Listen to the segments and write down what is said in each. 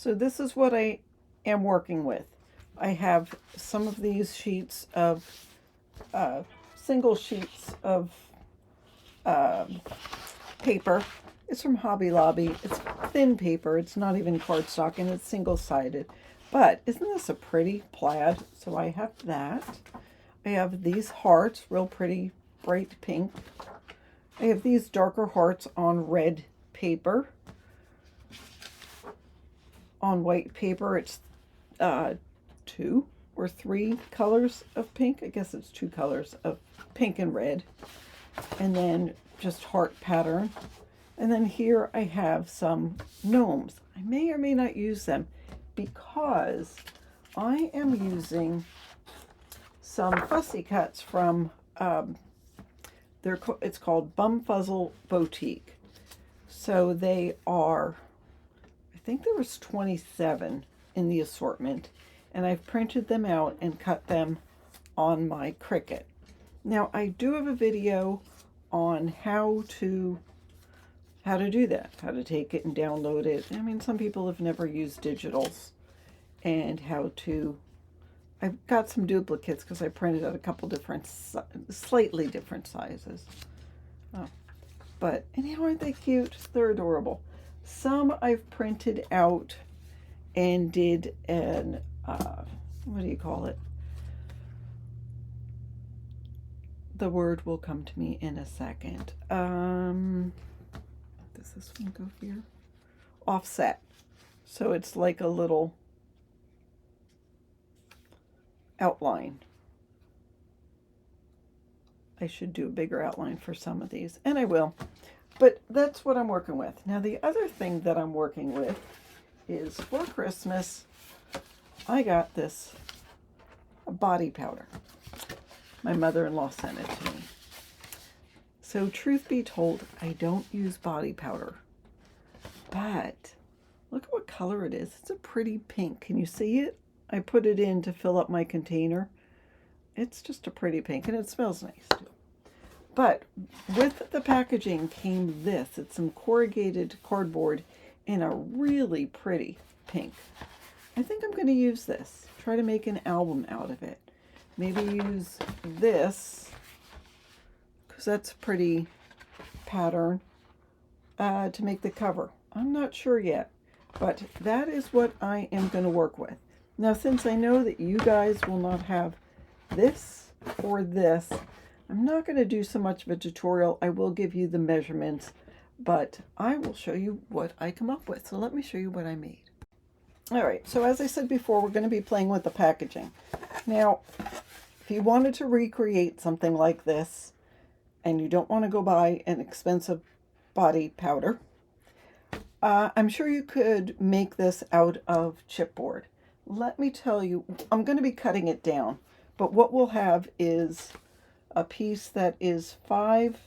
So this is what I am working with. I have some of these sheets of single sheets of paper. It's from Hobby Lobby. It's thin paper. It's not even cardstock, and it's single-sided. But isn't this a pretty plaid? So I have that. I have these hearts, real pretty, bright pink. I have these darker hearts on red paper. On white paper, it's 2 or 3 colors of pink. I guess it's 2 colors of pink and red. And then just heart pattern. And then here I have some gnomes. I may or may not use them because I am using some fussy cuts from, it's called BumFuzzleBoutique. So they are, I think there was 27 in the assortment, and I've printed them out and cut them on my Cricut. Now I do have a video on how to do that, how to take it and download it. I mean, some people have never used digitals, and how to, I've got some duplicates because I printed out a couple different, slightly different sizes. Oh, but anyhow, aren't they cute? They're adorable. Some I've printed out and did an, what do you call it? The word will come to me in a second. Does this one go here? Offset. So it's like a little outline. I should do a bigger outline for some of these, and I will. But that's what I'm working with. Now the other thing that I'm working with is for Christmas, I got this body powder. My mother-in-law sent it to me. So truth be told, I don't use body powder. But look at what color it is. It's a pretty pink. Can you see it? I put it in to fill up my container. It's just a pretty pink, and it smells nice too. But with the packaging came this. It's some corrugated cardboard in a really pretty pink. I think I'm going to use this. Try to make an album out of it. Maybe use this, because that's a pretty pattern, to make the cover. I'm not sure yet, but that is what I am going to work with. Now, since I know that you guys will not have this or this, I'm not going to do so much of a tutorial. I will give you the measurements, but I will show you what I come up with. So let me show you what I made. All right, so as I said before, we're going to be playing with the packaging. Now, if you wanted to recreate something like this, and you don't want to go buy an expensive body powder, I'm sure you could make this out of chipboard. Let me tell you, I'm going to be cutting it down, but what we'll have is a piece that is 5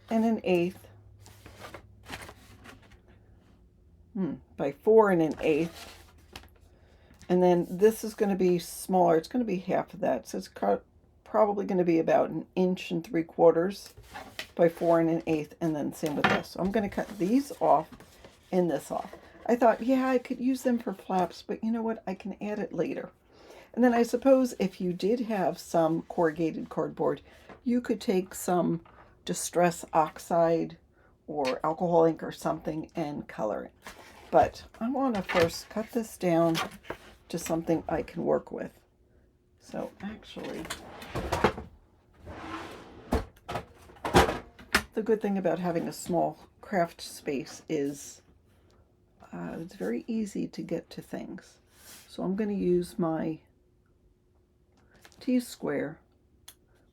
1/8 by 4 1/8. And then this is going to be smaller. It's going to be half of that. So it's probably going to be about 1 3/4 inches by 4 1/8. And then same with this. So I'm going to cut these off and this off. I thought, yeah, I could use them for flaps, but you know what? I can add it later. And then I suppose if you did have some corrugated cardboard, you could take some Distress Oxide or alcohol ink or something and color it. But I want to first cut this down to something I can work with. So actually, the good thing about having a small craft space is it's very easy to get to things. So I'm going to use my T-square,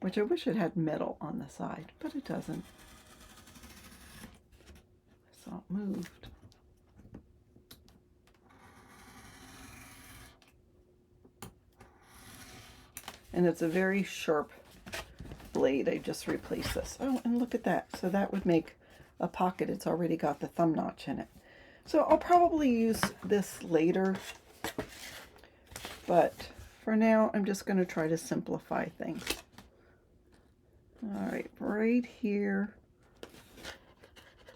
which I wish it had metal on the side, but it doesn't. I saw it moved. And it's a very sharp blade. I just replaced this. Oh, and look at that. So that would make a pocket. It's already got the thumb notch in it. So I'll probably use this later, but for now, I'm just going to try to simplify things. All right, right here,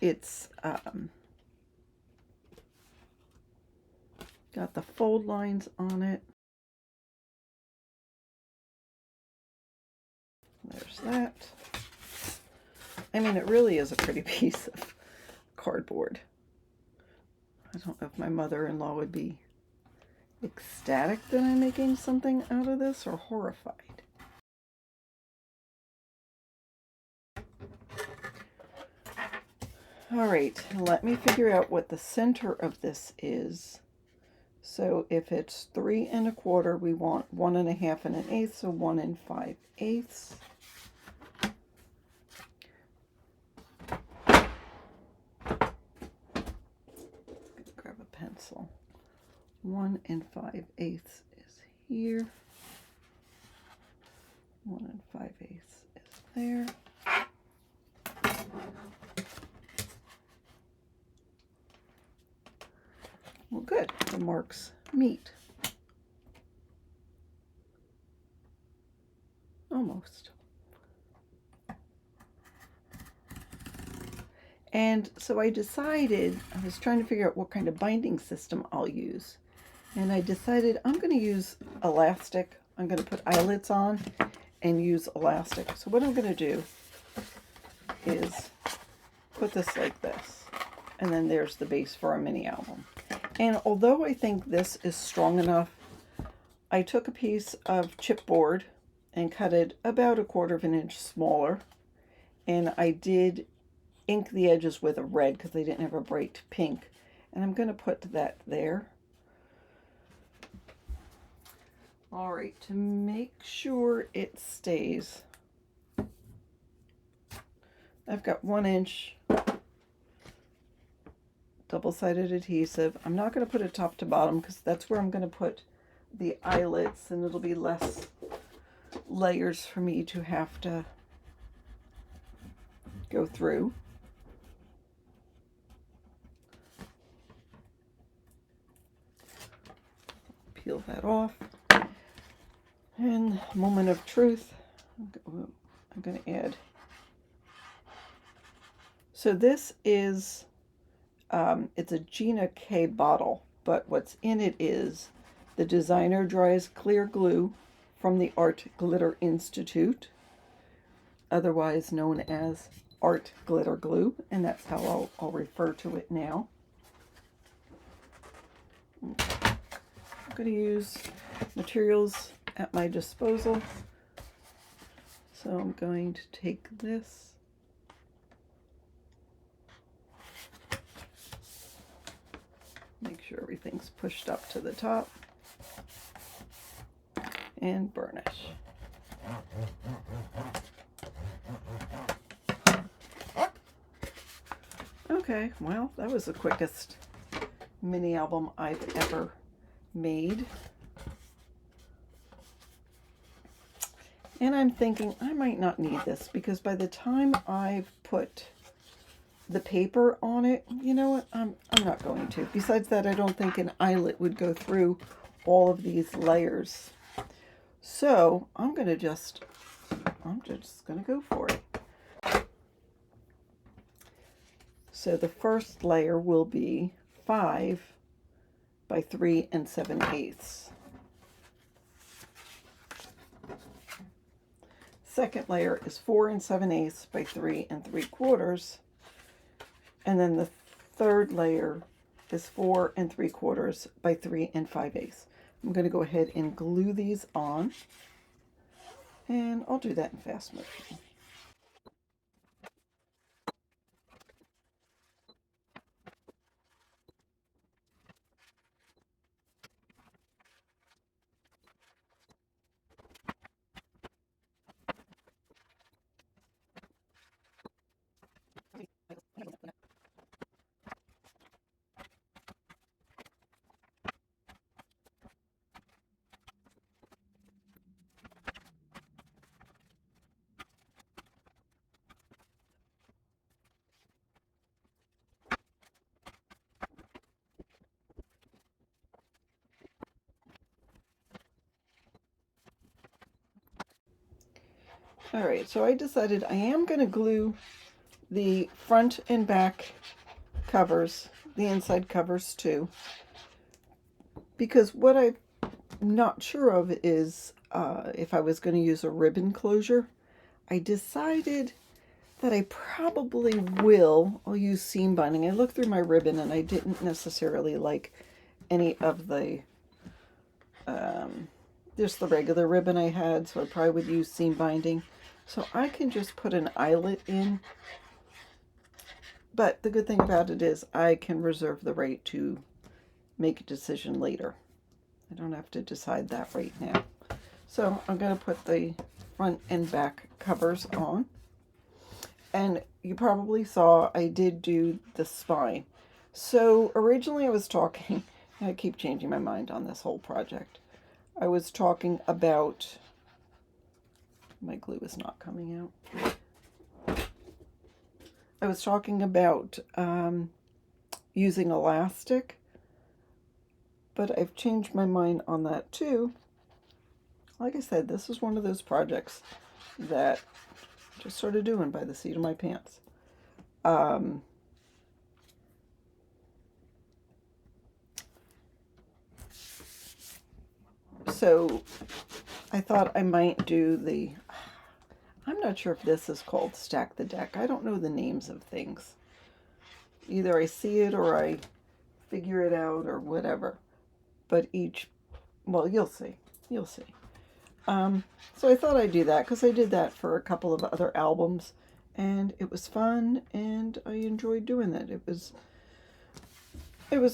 it's Got the fold lines on it. There's that. I mean, it really is a pretty piece of cardboard. I don't know if my mother-in-law would be ecstatic that I'm making something out of this or horrified. All right, let me figure out what the center of this is. So if it's 3 1/4, we want 1 1/2 1/8, so 1 5/8. Grab a pencil. 1 5/8 is here. 1 5/8 is there. Well, good. The marks meet. Almost. And so I decided, I was trying to figure out what kind of binding system I'll use. And I decided I'm going to use elastic. I'm going to put eyelets on and use elastic. So what I'm going to do is put this like this. And then there's the base for our mini album. And although I think this is strong enough, I took a piece of chipboard and cut it about 1/4 inch smaller. And I did ink the edges with a red because they didn't have a bright pink. And I'm going to put that there. All right, to make sure it stays, I've got 1 inch double-sided adhesive. I'm not going to put it top to bottom because that's where I'm going to put the eyelets, and it'll be less layers for me to have to go through. Peel that off. And moment of truth, I'm going to add. So this is, it's a Gina K bottle, but what's in it is the designer dries clear glue from the Art Glitter Institute, otherwise known as Art Glitter Glue, and that's how I'll refer to it now. I'm going to use materials at my disposal. So I'm going to take this, make sure everything's pushed up to the top, and burnish. Okay, well, that was the quickest mini album I've ever made. And I'm thinking I might not need this because by the time I've put the paper on it, you know what, I'm not going to. Besides that, I don't think an eyelet would go through all of these layers. So I'm just going to go for it. So the first layer will be 5 by 3 7/8. Second layer is 4 7/8 by 3 3/4. And then the third layer is 4 3/4 by 3 5/8. I'm going to go ahead and glue these on, and I'll do that in fast motion. All right, so I decided I am going to glue the front and back covers, the inside covers too. because what I'm not sure of is if I was going to use a ribbon closure. I decided that I probably I'll use seam binding. I looked through my ribbon and I didn't necessarily like any of the, just the regular ribbon I had, so I probably would use seam binding. So I can just put an eyelet in, but the good thing about it is I can reserve the right to make a decision later. I don't have to decide that right now. So I'm going to put the front and back covers on. And you probably saw I did do the spine. So originally I was talking, I keep changing my mind on this whole project. I was talking about, my glue is not coming out. I was talking about using elastic, but I've changed my mind on that too. Like I said, this is one of those projects that just sort of doing by the seat of my pants. So I thought I might do I'm not sure if this is called stack the deck. I don't know the names of things. Either I see it or I figure it out or whatever. But well, you'll see. You'll see. So I thought I'd do that because I did that for a couple of other albums and it was fun and I enjoyed doing it. It was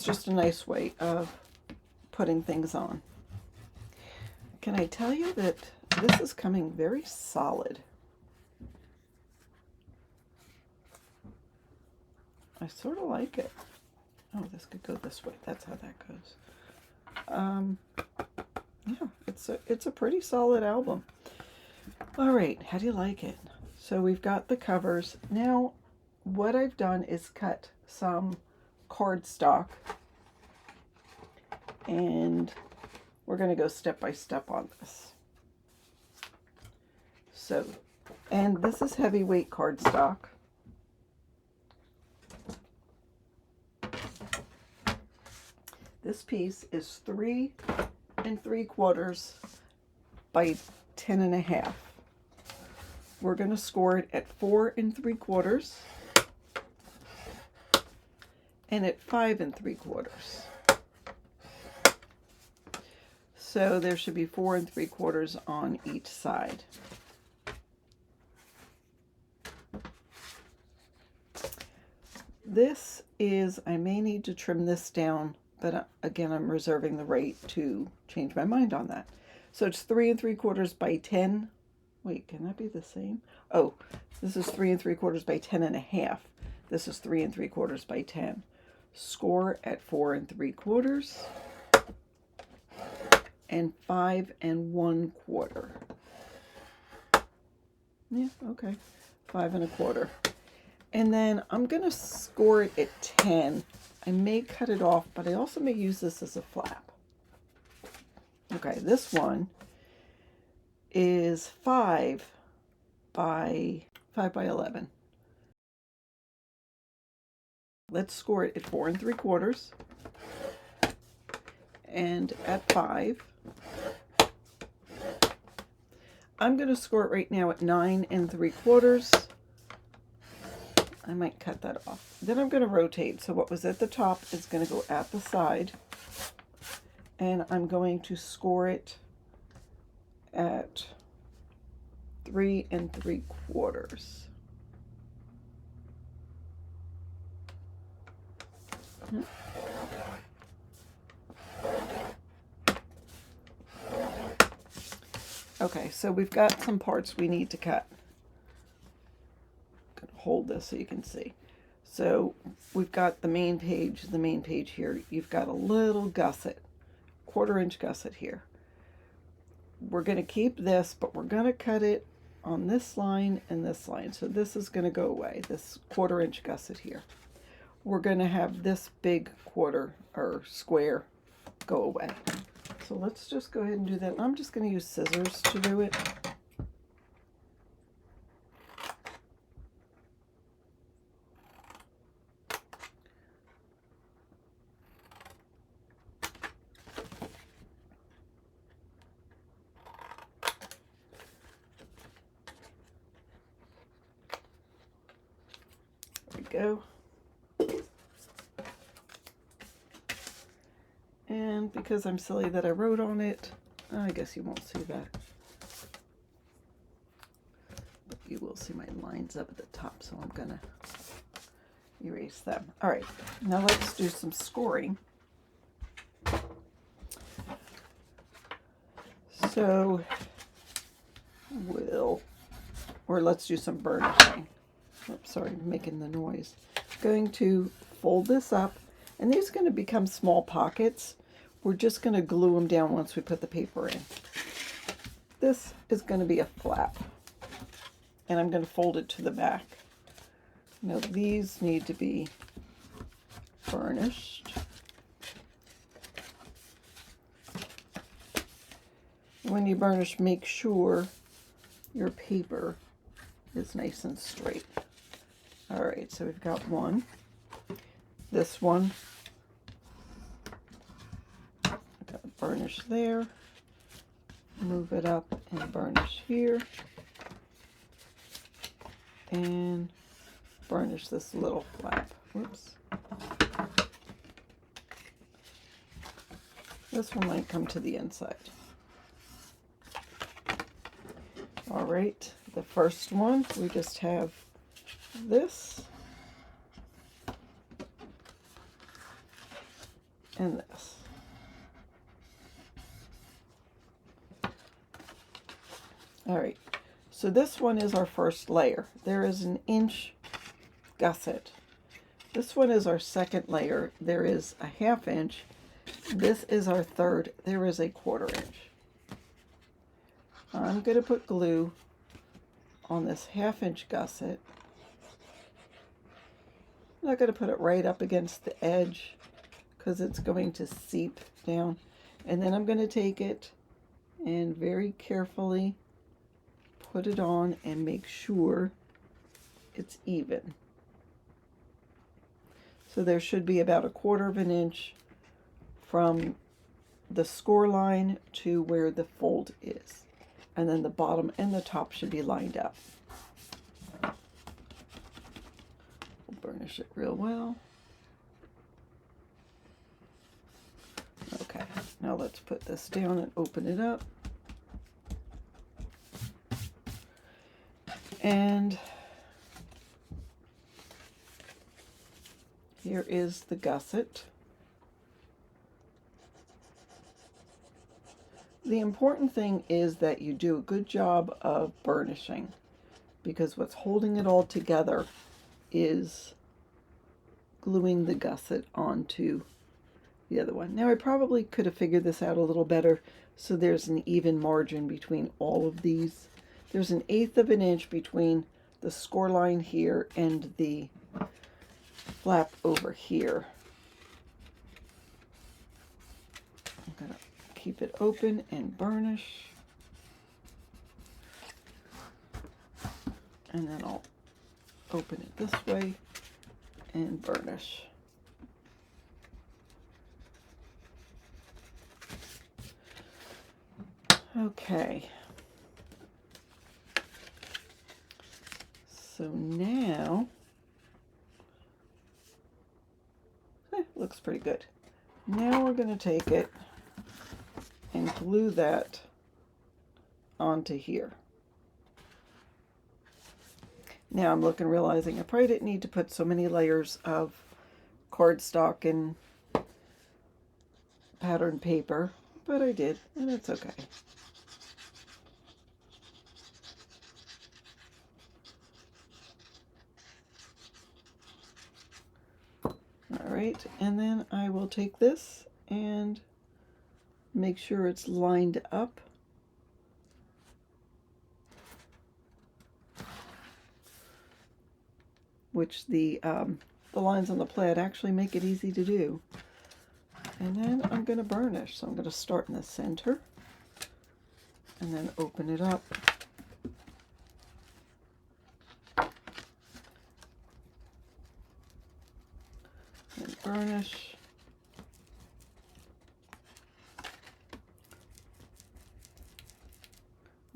just a nice way of putting things on. Can I tell you that this is coming very solid? I sort of like it. Oh, this could go this way. That's how that goes. Yeah, it's a pretty solid album. All right, how do you like it? So we've got the covers. Now, what I've done is cut some cardstock, and we're going to go step by step on this. So, and this is heavyweight cardstock. This piece is 3 3/4 by 10 1/2. We're going to score it at 4 3/4 and at 5 3/4. So there should be 4 3/4 on each side. This is, I may need to trim this down, but again, I'm reserving the right to change my mind on that. So it's 3 3/4 by 10. Wait, can that be the same? Oh, this is 3 3/4 by 10 1/2. This is 3 3/4 by 10. Score at 4 3/4 and 5 1/4. Yeah, okay. 5 1/4. And then I'm going to score it at 10. I may cut it off, but I also may use this as a flap. Okay, this one is 5 by 11. Let's score it at 4 3/4 and at 5. I'm going to score it right now at 9 3/4. I might cut that off. Then I'm going to rotate. So what was at the top is going to go at the side. And I'm going to score it at 3 3/4. Okay, so we've got some parts we need to cut. I'm going to hold this so you can see. So we've got the main page here. You've got a little gusset, 1/4 inch gusset here. We're going to keep this, but we're going to cut it on this line and this line. So this is going to go away, this 1/4 inch gusset here. We're going to have this big quarter or square go away. So let's just go ahead and do that. I'm just going to use scissors to do it. go. And because I'm silly that I wrote on it, I guess you won't see that. But you will see my lines up at the top, so I'm gonna erase them. All right, now let's do some scoring. So let's do some burnishing. Oops, sorry, I'm making the noise. Going to fold this up, and these are going to become small pockets. We're just going to glue them down once we put the paper in. This is going to be a flap, and I'm going to fold it to the back. Now these need to be burnished. When you burnish, make sure your paper is nice and straight. All right, so we've got one. This one, I've got to burnish there. Move it up and burnish here. And burnish this little flap. Whoops. This one might come to the inside. All right, the first one, we just have this and this. All right, so this one is our first layer. There is an inch gusset. This one is our second layer. There is a 1/2 inch. This is our third. There is a 1/4 inch. I'm going to put glue on this 1/2 inch gusset. I'm not going to put it right up against the edge because it's going to seep down. And then I'm going to take it and very carefully put it on and make sure it's even. So there should be about 1/4 inch from the score line to where the fold is. And then the bottom and the top should be lined up. We'll burnish it real well. Okay, now let's put this down and open it up. And here is the gusset. The important thing is that you do a good job of burnishing, because what's holding it all together is gluing the gusset onto the other one. Now I probably could have figured this out a little better, so there's an even margin between all of these. There's an 1/8 inch between the score line here and the flap over here. I'm gonna keep it open and burnish. And then I'll open it this way and burnish. Okay. So now, looks pretty good. Now we're going to take it and glue that onto here. Now I'm realizing I probably didn't need to put so many layers of cardstock and pattern paper, but I did, and it's okay. All right, and then I will take this and make sure it's lined up. Which the lines on the plaid actually make it easy to do. And then I'm going to burnish. So I'm going to start in the center and then open it up. And burnish.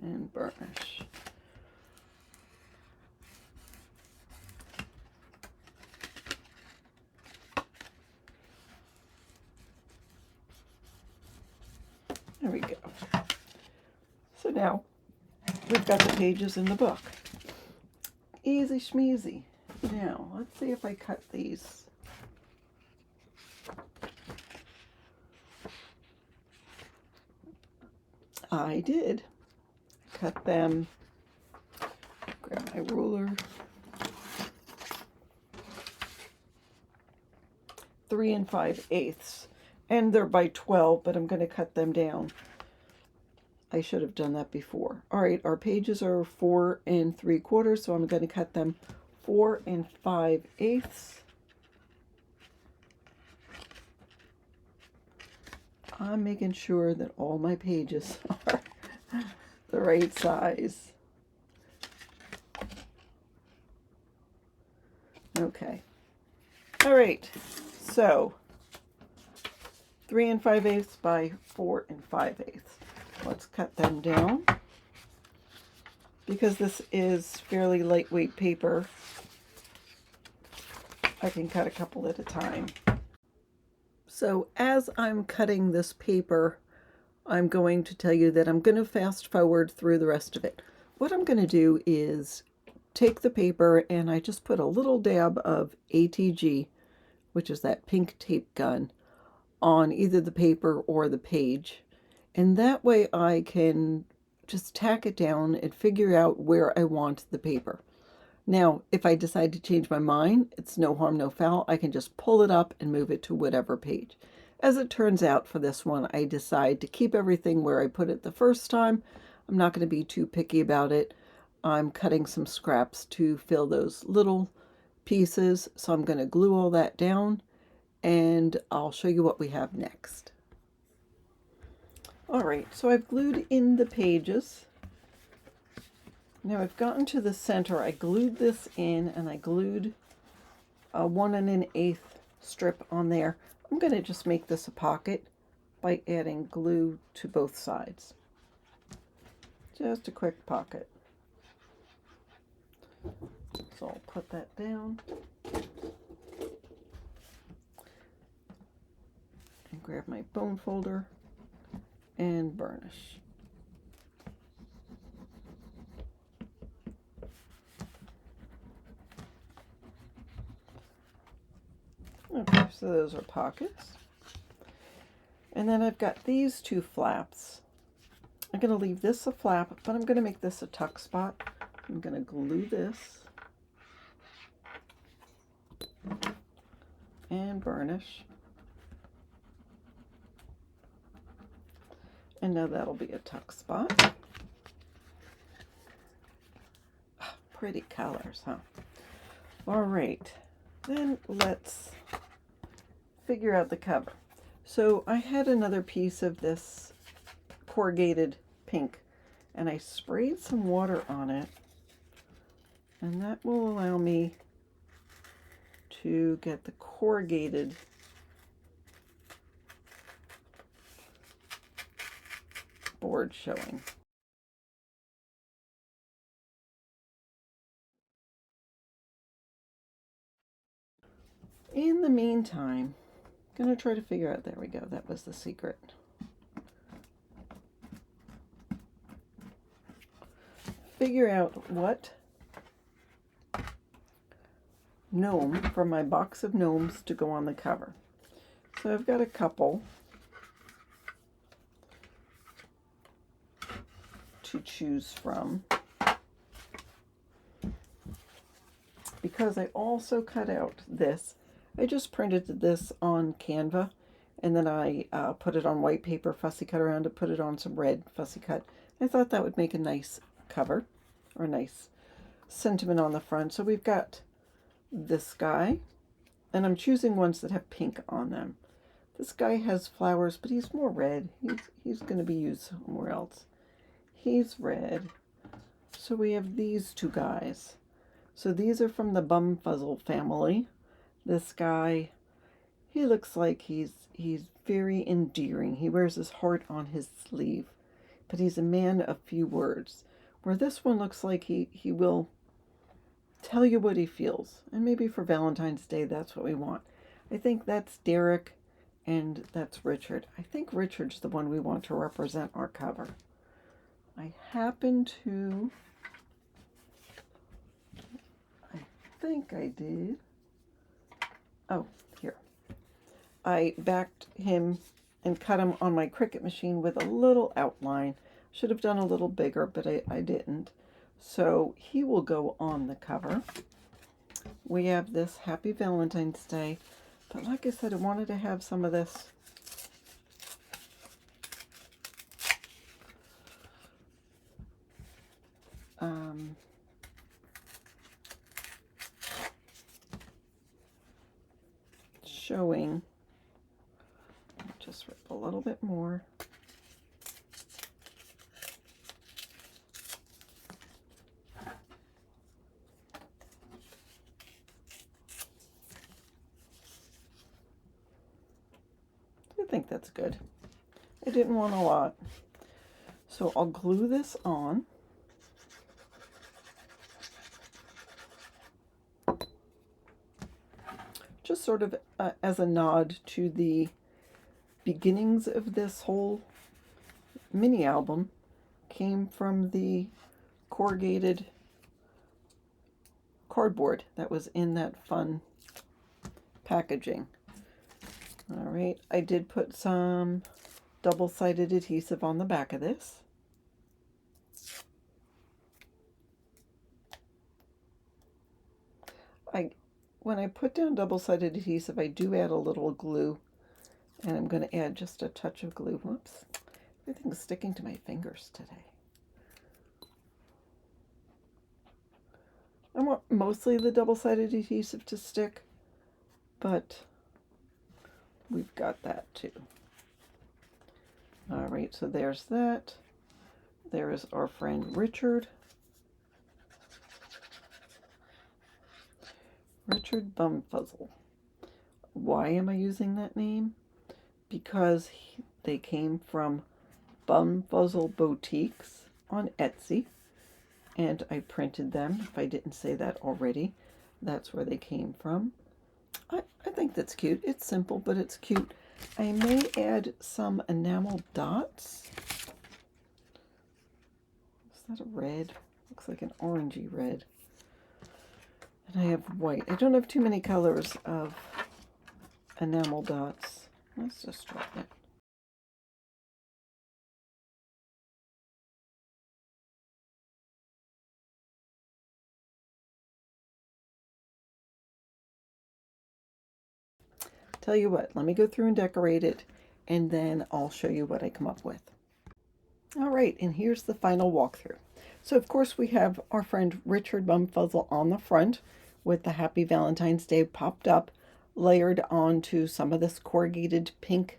And burnish. now we've got the pages in the book. Easy schmeezy. Now, let's see if I cut these. I did. Cut them. Grab my ruler. 3 5/8. And they're by 12, but I'm going to cut them down. I should have done that before. All right, our pages are 4 3/4, so I'm going to cut them 4 5/8. I'm making sure that all my pages are the right size. Okay. All right, so 3 5/8 by 4 5/8. Let's cut them down. Because this is fairly lightweight paper, I can cut a couple at a time. So as I'm cutting this paper, I'm going to tell you that I'm going to fast forward through the rest of it. What I'm going to do is take the paper and I just put a little dab of ATG, which is that pink tape gun, on either the paper or the page. And that way I can just tack it down and figure out where I want the paper. Now, if I decide to change my mind, it's no harm, no foul. I can just pull it up and move it to whatever page. As it turns out for this one, I decide to keep everything where I put it the first time. I'm not going to be too picky about it. I'm cutting some scraps to fill those little pieces. So I'm going to glue all that down and I'll show you what we have next. All right, so I've glued in the pages. Now I've gotten to the center. I glued this in and I glued a 1 1/8 strip on there. I'm going to just make this a pocket by adding glue to both sides. Just a quick pocket. So I'll put that down. And grab my bone folder and burnish. Okay, so those are pockets. And then I've got these 2 flaps. I'm going to leave this a flap, but I'm going to make this a tuck spot. I'm going to glue this and burnish. And now that'll be a tuck spot. Pretty colors, huh? All right, then let's figure out the cover. So I had another piece of this corrugated pink and I sprayed some water on it, and that will allow me to get the corrugated board showing. In the meantime, I'm going to try to figure out, there we go, that was the secret. Figure out what gnome from my box of gnomes to go on the cover. So I've got a couple to choose from, because I also cut out this. I just printed this on Canva and then I put it on white paper, fussy cut around it, put it on some red fussy cut. I thought that would make a nice cover or a nice sentiment on the front. So we've got this guy, and I'm choosing ones that have pink on them. This guy has flowers, but he's more red. He's going to be used somewhere else. He's red. So we have these 2 guys. So these are from the BumFuzzle family. This guy, he looks like he's very endearing. He wears his heart on his sleeve, but he's a man of few words. Where this one looks like he will tell you what he feels. And maybe for Valentine's Day, that's what we want. I think that's Derek and that's Richard. I think Richard's the one we want to represent our cover. I happen to, I think I did. Oh, here. I backed him and cut him on my Cricut machine with a little outline. Should have done a little bigger, but I didn't. So he will go on the cover. We have this Happy Valentine's Day. But like I said, I wanted to have some of this showing. Just rip a little bit more. I think that's good. I didn't want a lot. So I'll glue this on. Just sort of as a nod to the beginnings of this whole mini album came from the corrugated cardboard that was in that fun packaging. All right, I did put some double-sided adhesive on the back of this. When I put down double-sided adhesive, I do add a little glue, and I'm going to add just a touch of glue. Whoops, everything's sticking to my fingers today. I want mostly the double-sided adhesive to stick, but we've got that too. All right, so there's that. There is our friend Richard. Richard BumFuzzle. Why am I using that name? Because they came from BumFuzzleBoutiques on Etsy, and I printed them. If I didn't say that already, that's where they came from. I think that's cute. It's simple, but it's cute. I may add some enamel dots. Is that a red? Looks like an orangey red. And I have white. I don't have too many colors of enamel dots. Let's just try it. Tell you what, let me go through and decorate it, and then I'll show you what I come up with. All right, and here's the final walkthrough. So of course we have our friend Richard BumFuzzle on the front with the Happy Valentine's Day popped up, layered onto some of this corrugated pink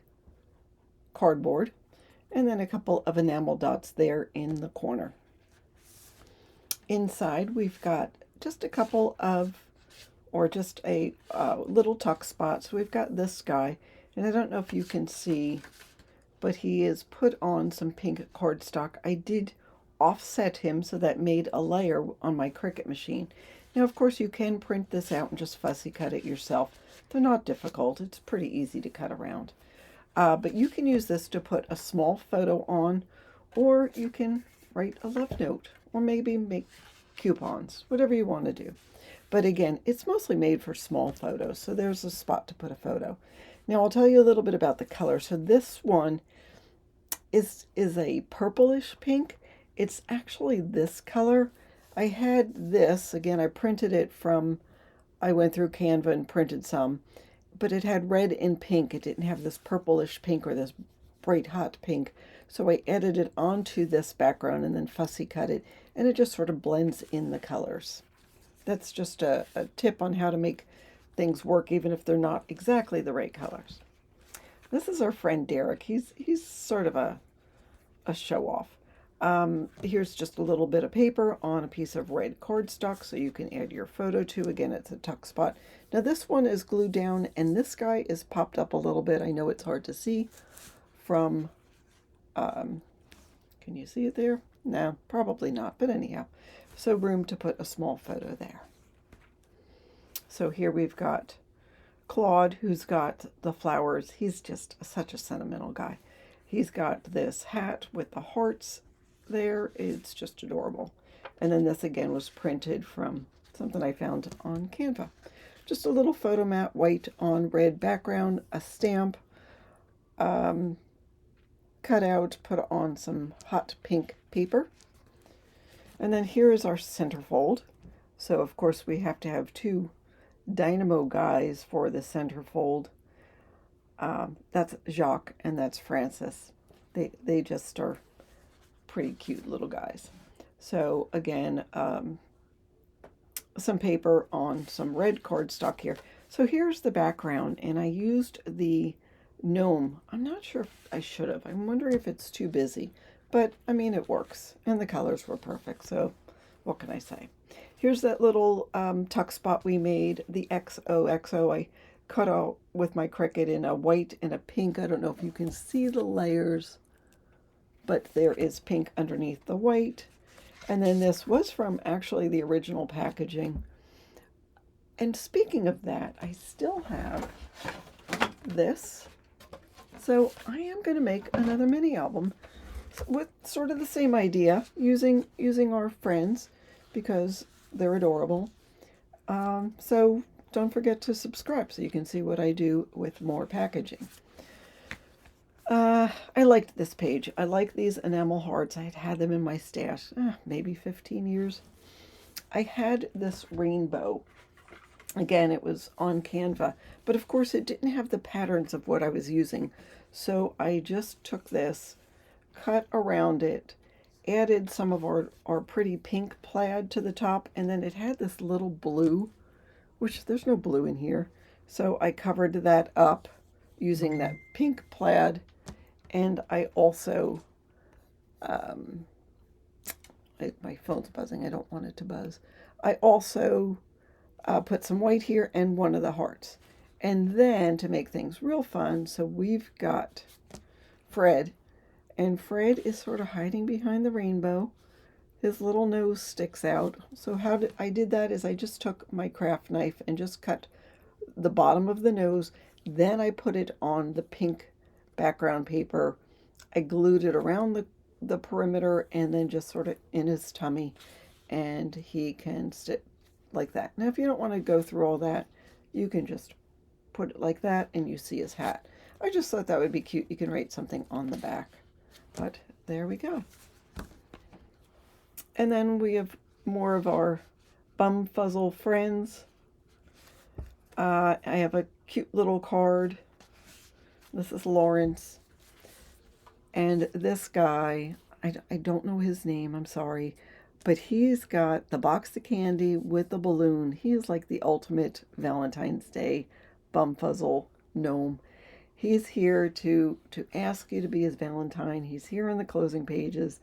cardboard, and then a couple of enamel dots there in the corner. Inside we've got just a couple of, or just a little tuck spot. So we've got this guy, and I don't know if you can see, but he is put on some pink cardstock. I did offset him, so that made a layer on my Cricut machine. Now, of course, you can print this out and just fussy cut it yourself. They're not difficult. It's pretty easy to cut around. But you can use this to put a small photo on, or you can write a love note, or maybe make coupons, whatever you want to do. But again, it's mostly made for small photos, so there's a spot to put a photo. Now, I'll tell you a little bit about the color. So this one is a purplish pink. It's actually this color. I had this, again, I printed it from, I went through Canva and printed some, but it had red and pink. It didn't have this purplish pink or this bright hot pink. So I added it onto this background and then fussy cut it, and it just sort of blends in the colors. That's just a tip on how to make things work, even if they're not exactly the right colors. This is our friend Derek. He's sort of a show-off. Here's just a little bit of paper on a piece of red cardstock so you can add your photo to. Again, it's a tuck spot. Now this one is glued down, and this guy is popped up a little bit. I know it's hard to see from, can you see it there? No, probably not, but anyhow. So room to put a small photo there. So here we've got Claude, who's got the flowers. He's just such a sentimental guy. He's got this hat with the hearts there. It's just adorable. And then this again was printed from something I found on Canva. Just a little photo mat, white on red background, a stamp, cut out, put on some hot pink paper. And then here is our centerfold. So of course we have to have two dynamo guys for the centerfold. That's Jacques and that's Francis. They just are pretty cute little guys. So again, some paper on some red cardstock here. So here's the background, and I used the gnome. I'm not sure if I should have. I'm wondering if it's too busy, but I mean, it works, and the colors were perfect, so what can I say? Here's that little tuck spot we made, the XOXO. I cut out with my Cricut in a white and a pink. I don't know if you can see the layers, but there is pink underneath the white. And then this was from actually the original packaging. And speaking of that, I still have this. So I am going to make another mini album with sort of the same idea, using our friends because they're adorable. So don't forget to subscribe so you can see what I do with more packaging. I liked this page. I like these enamel hearts. I had them in my stash, maybe 15 years. I had this rainbow. Again, it was on Canva, but of course it didn't have the patterns of what I was using. So I just took this, cut around it, added some of our pretty pink plaid to the top, and then it had this little blue, which there's no blue in here. So I covered that up using that pink plaid. And I also, my phone's buzzing. I don't want it to buzz. I also put some white here and one of the hearts. And then to make things real fun, so we've got Fred. And Fred is sort of hiding behind the rainbow. His little nose sticks out. So how I did that is I just took my craft knife and just cut the bottom of the nose. Then I put it on the pink background paper. I glued it around the perimeter and then just sort of in his tummy, and he can sit like that. Now if you don't want to go through all that, you can just put it like that and you see his hat. I just thought that would be cute. You can write something on the back, but there we go. And then we have more of our BumFuzzle friends. I have a cute little card. This is Lawrence. And this guy, I don't know his name, I'm sorry, but he's got the box of candy with the balloon. He is like the ultimate Valentine's Day BumFuzzle gnome. He's here to ask you to be his Valentine. He's here in the closing pages.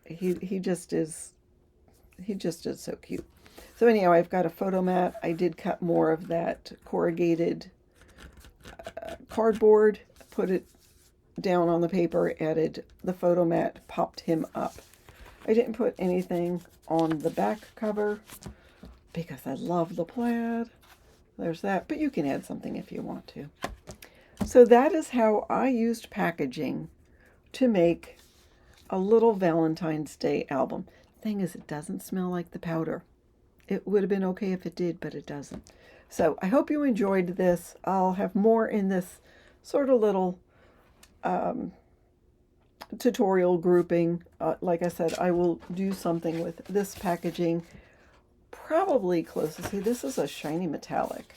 He just is so cute. So anyhow, I've got a photo mat. I did cut more of that corrugated cardboard, put it down on the paper, added the photo mat, popped him up. I didn't put anything on the back cover because I love the plaid. There's that, but you can add something if you want to. So that is how I used packaging to make a little Valentine's Day album. Thing is, it doesn't smell like the powder. It would have been okay if it did, but it doesn't. So I hope you enjoyed this. I'll have more in this sort of little tutorial grouping. Like I said, I will do something with this packaging, probably close to, see, this is a shiny metallic,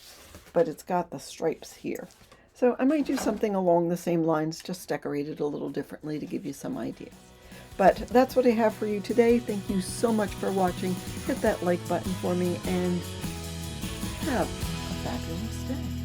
but it's got the stripes here. So I might do something along the same lines, just decorate it a little differently to give you some ideas. But that's what I have for you today. Thank you so much for watching. Hit that like button for me and have a fabulous day.